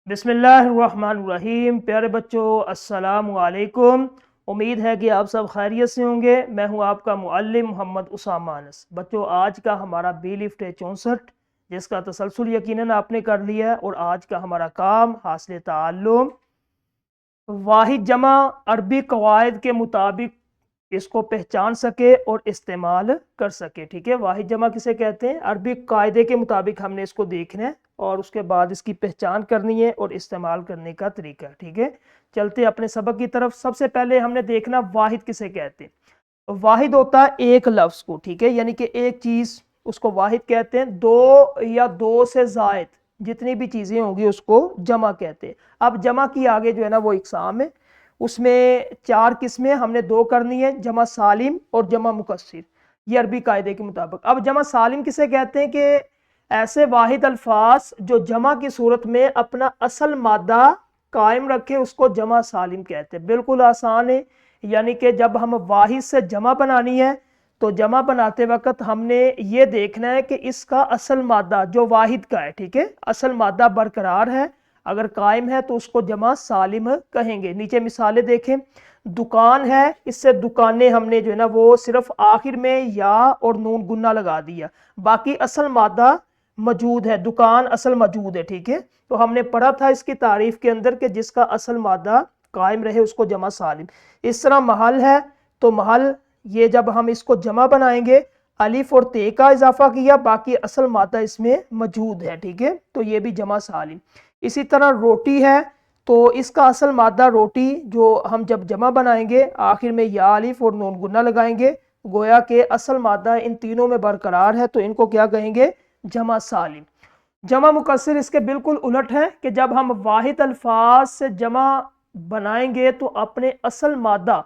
بسم اللہ الرحمن الرحیم۔ پیارے بچوں السلام علیکم۔ امید ہے کہ آپ سب خیریت سے ہوں گے۔ میں ہوں آپ کا معلم محمد اسامہ انس۔ بچوں آج کا ہمارا بی لفٹ ہے 64، جس کا تسلسل یقیناً آپ نے کر لیا ہے، اور آج کا ہمارا کام حاصل تعلم واحد جمع عربی قواعد کے مطابق اس کو پہچان سکے اور استعمال کر سکے۔ ٹھیک ہے، واحد جمع کسے کہتے ہیں؟ عربی قاعدے کے مطابق ہم نے اس کو دیکھنا ہے اور اس کے بعد اس کی پہچان کرنی ہے اور استعمال کرنے کا طریقہ۔ ٹھیک ہے، چلتے اپنے سبق کی طرف۔ سب سے پہلے ہم نے دیکھنا واحد کسے کہتے ہیں۔ واحد ہوتا ہے ایک لفظ کو، ٹھیک ہے، یعنی کہ ایک چیز، اس کو واحد کہتے ہیں۔ دو یا دو سے زائد جتنی بھی چیزیں ہوں گی اس کو جمع کہتے ہیں۔ اب جمع کی آگے جو ہے نا وہ اقسام ہے، اس میں 4 قسمیں ہم نے 2 کرنی ہے، جمع سالم اور جمع مکسر، یہ عربی قاعدے کے مطابق۔ اب جمع سالم کسے کہتے ہیں؟ کہ ایسے واحد الفاظ جو جمع کی صورت میں اپنا اصل مادہ قائم رکھے اس کو جمع سالم کہتے ہیں۔ بالکل آسان ہے، یعنی کہ جب ہم واحد سے جمع بنانی ہے تو جمع بناتے وقت ہم نے یہ دیکھنا ہے کہ اس کا اصل مادہ جو واحد کا ہے، ٹھیک ہے، اصل مادہ برقرار ہے، اگر قائم ہے تو اس کو جمع سالم کہیں گے۔ نیچے مثالیں دیکھیں، دکان ہے، اس سے دکانیں ہم نے جو ہے نا وہ صرف آخر میں یا اور نون گنہ لگا دیا، باقی اصل مادہ موجود ہے، دکان اصل موجود ہے۔ ٹھیک ہے، تو ہم نے پڑھا تھا اس کی تعریف کے اندر کہ جس کا اصل مادہ قائم رہے اس کو جمع سالم۔ اس طرح محل ہے، تو محل یہ جب ہم اس کو جمع بنائیں گے الف اور تے کا اضافہ کیا، باقی اصل مادہ اس میں موجود ہے، ٹھیک ہے، تو یہ بھی جمع سالم۔ اسی طرح روٹی ہے، تو اس کا اصل مادہ روٹی جو ہم جب جمع بنائیں گے آخر میں یا الف اور نون گنہ لگائیں گے، گویا کہ اصل مادہ ان تینوں میں برقرار ہے، تو ان کو کیا کہیں گے؟ جمع سالم۔ جمع مکسر اس کے بالکل الٹ ہے کہ جب ہم واحد الفاظ سے جمع بنائیں گے تو اپنے اصل مادہ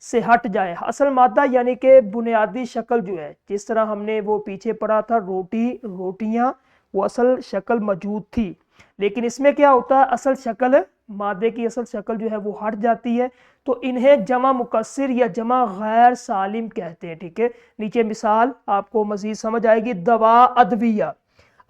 سے ہٹ جائے۔ اصل مادہ یعنی کہ بنیادی شکل جو ہے، جس طرح ہم نے وہ پیچھے پڑھا تھا روٹی، روٹیاں، وہ اصل شکل موجود تھی، لیکن اس میں کیا ہوتا ہے؟ اصل شکل، مادے کی اصل شکل جو ہے وہ ہٹ جاتی ہے، تو انہیں جمع مکسر یا جمع غیر سالم کہتے ہیں۔ ٹھیک ہے، نیچے مثال آپ کو مزید سمجھ آئے گی، دوا، ادویہ۔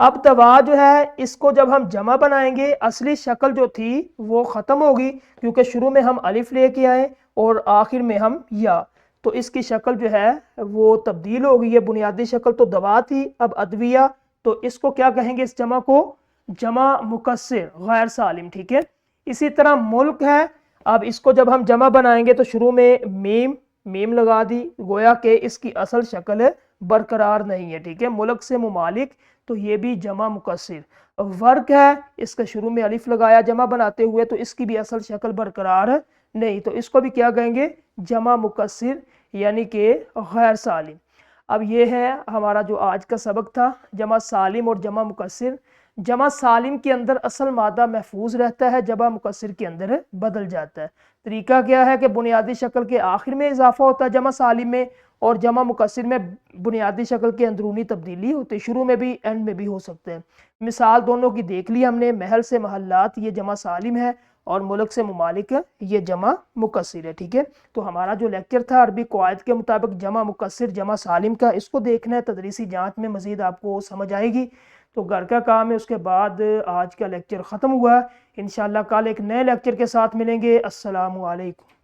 اب دوا جو ہے اس کو جب ہم جمع بنائیں گے اصلی شکل جو تھی وہ ختم ہوگی، کیونکہ شروع میں ہم الف لے کے آئے اور آخر میں ہم یا، تو اس کی شکل جو ہے وہ تبدیل ہوگی۔ یہ بنیادی شکل تو دوا تھی، اب ادویہ، تو اس کو کیا کہیں گے؟ اس جمع کو جمع مکسر غیر سالم۔ ٹھیک ہے، اسی طرح ملک ہے، اب اس کو جب ہم جمع بنائیں گے تو شروع میں میم لگا دی، گویا کہ اس کی اصل شکل برقرار نہیں ہے۔ ٹھیک ہے، ملک سے ممالک، تو یہ بھی جمع مکسر۔ ورق ہے، اس کا شروع میں الف لگایا جمع بناتے ہوئے، تو اس کی بھی اصل شکل برقرار نہیں، تو اس کو بھی کیا کہیں گے؟ جمع مکسر، یعنی کہ غیر سالم۔ اب یہ ہے ہمارا جو آج کا سبق تھا، جمع سالم اور جمع مکسر۔ جمع سالم کے اندر اصل مادہ محفوظ رہتا ہے، جمع مکسر کے اندر بدل جاتا ہے۔ طریقہ کیا ہے کہ بنیادی شکل کے آخر میں اضافہ ہوتا ہے جمع سالم میں، اور جمع مکسر میں بنیادی شکل کے اندرونی تبدیلی ہوتی ہے، شروع میں بھی اینڈ میں بھی ہو سکتے ہیں۔ مثال دونوں کی دیکھ لی ہم نے، محل سے محلات یہ جمع سالم ہے، اور ملک سے ممالک یہ جمع مکسر ہے۔ ٹھیک ہے، تو ہمارا جو لیکچر تھا عربی قواعد کے مطابق جمع مکسر جمع سالم کا، اس کو دیکھنا ہے، تدریسی جانچ میں مزید آپ کو سمجھ آئے گی۔ تو گھر کا کام ہے، اس کے بعد آج کا لیکچر ختم ہوا ہے، انشاءاللہ کل ایک نئے لیکچر کے ساتھ ملیں گے۔ السلام علیکم۔